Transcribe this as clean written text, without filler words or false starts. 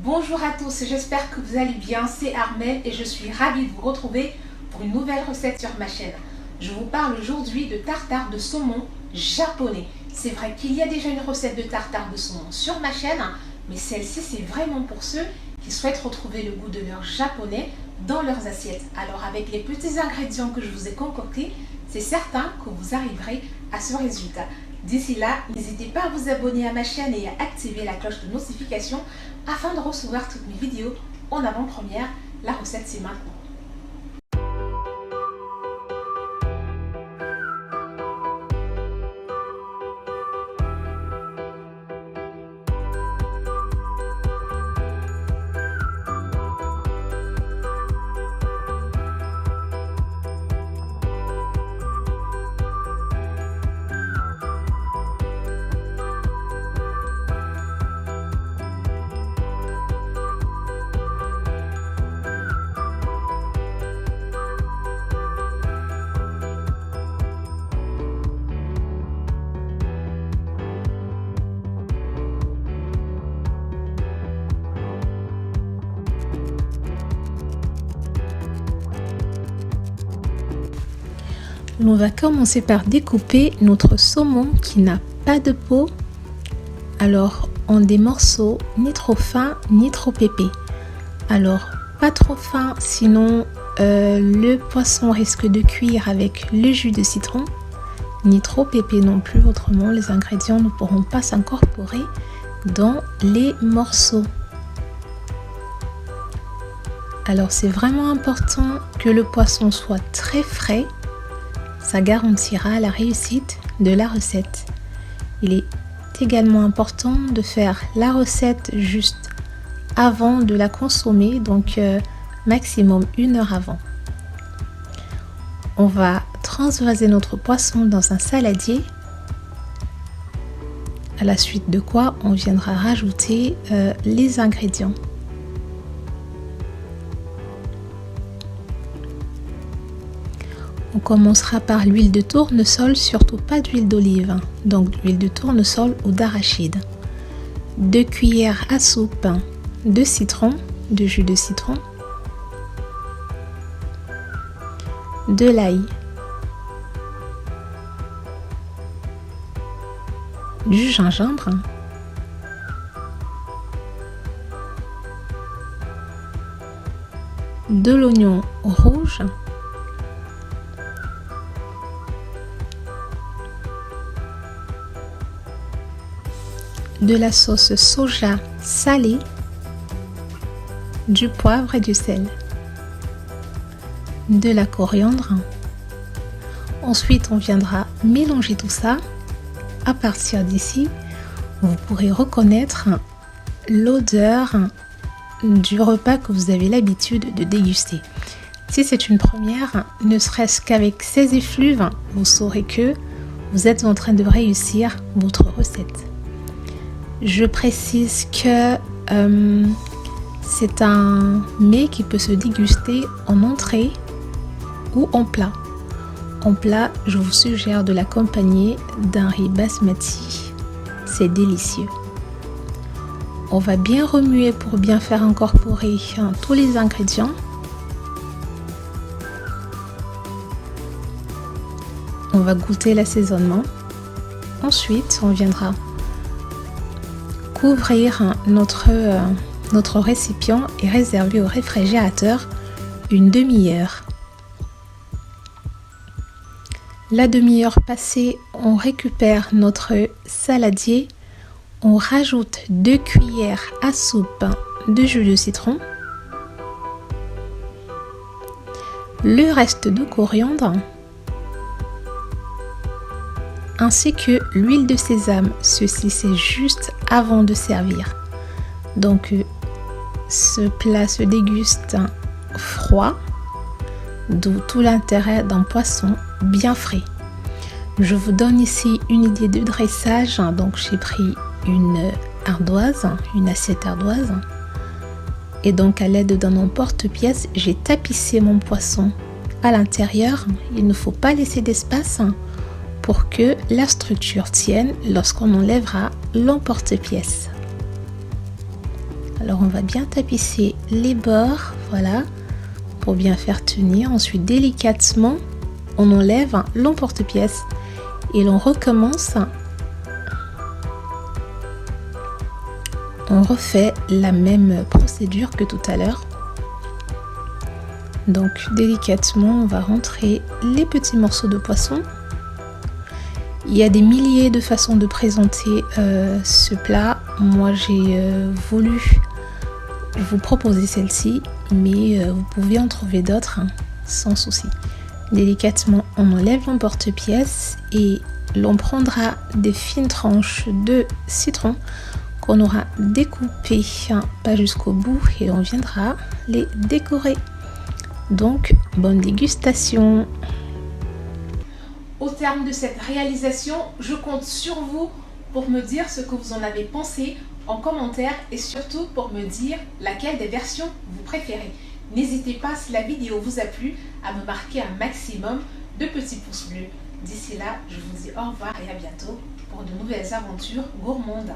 Bonjour à tous, j'espère que vous allez bien, c'est Armelle et je suis ravie de vous retrouver pour une nouvelle recette sur ma chaîne. Je vous parle aujourd'hui de tartare de saumon japonais. C'est vrai qu'il y a déjà une recette de tartare de saumon sur ma chaîne, mais celle-ci c'est vraiment pour ceux qui souhaitent retrouver le goût de leur japonais dans leurs assiettes. Alors avec les petits ingrédients que je vous ai concoctés, c'est certain que vous arriverez à ce résultat. D'ici là, n'hésitez pas à vous abonner à ma chaîne et à activer la cloche de notification afin de recevoir toutes mes vidéos en avant-première. La recette, c'est maintenant. On va commencer par découper notre saumon qui n'a pas de peau, alors en des morceaux ni trop fins ni trop épais. Alors pas trop fin, sinon le poisson risque de cuire avec le jus de citron, ni trop épais non plus, autrement les ingrédients ne pourront pas s'incorporer dans les morceaux. Alors c'est vraiment important que le poisson soit très frais. Ça garantira la réussite de la recette. Il est également important de faire la recette juste avant de la consommer, donc maximum 1 heure avant. On va transvaser notre poisson dans un saladier, à la suite de quoi on viendra rajouter les ingrédients. On commencera par l'huile de tournesol, surtout pas d'huile d'olive, donc l'huile de tournesol ou d'arachide. 2 cuillères à soupe de citron, de jus de citron, de l'ail, du gingembre, de l'oignon rouge, de la sauce soja salée, du poivre et du sel, de la coriandre. Ensuite, on viendra mélanger tout ça. À partir d'ici, vous pourrez reconnaître l'odeur du repas que vous avez l'habitude de déguster. Si c'est une première, ne serait-ce qu'avec ces effluves, vous saurez que vous êtes en train de réussir votre recette. Je précise que c'est un mets qui peut se déguster en entrée ou en plat. En plat, je vous suggère de l'accompagner d'un riz basmati. C'est délicieux. On va bien remuer pour bien faire incorporer tous les ingrédients. On va goûter l'assaisonnement. Ensuite, on viendra couvrir notre récipient et réserver au réfrigérateur une demi-heure. La demi-heure passée, on récupère notre saladier, on rajoute 2 cuillères à soupe de jus de citron, le reste de coriandre, ainsi que l'huile de sésame. Ceci c'est juste avant de servir. Donc ce plat se déguste froid, d'où tout l'intérêt d'un poisson bien frais. Je vous donne ici une idée de dressage. Donc j'ai pris une ardoise, une assiette ardoise, et donc à l'aide d'un emporte-pièce, j'ai tapissé mon poisson à l'intérieur. Il ne faut pas laisser d'espace pour que la structure tienne lorsqu'on enlèvera l'emporte-pièce. Alors on va bien tapisser les bords, voilà, pour bien faire tenir. Ensuite délicatement, on enlève l'emporte-pièce et l'on recommence. On refait la même procédure que tout à l'heure. Donc délicatement, on va rentrer les petits morceaux de poisson. Il y a des milliers de façons de présenter ce plat. Moi, j'ai voulu vous proposer celle-ci, mais vous pouvez en trouver d'autres sans souci. Délicatement, on enlève l'emporte-pièce et l'on prendra des fines tranches de citron qu'on aura découpées, pas jusqu'au bout, et on viendra les décorer. Donc, bonne dégustation! Au terme de cette réalisation, je compte sur vous pour me dire ce que vous en avez pensé en commentaire et surtout pour me dire laquelle des versions vous préférez. N'hésitez pas, si la vidéo vous a plu, à me marquer un maximum de petits pouces bleus. D'ici là, je vous dis au revoir et à bientôt pour de nouvelles aventures gourmandes.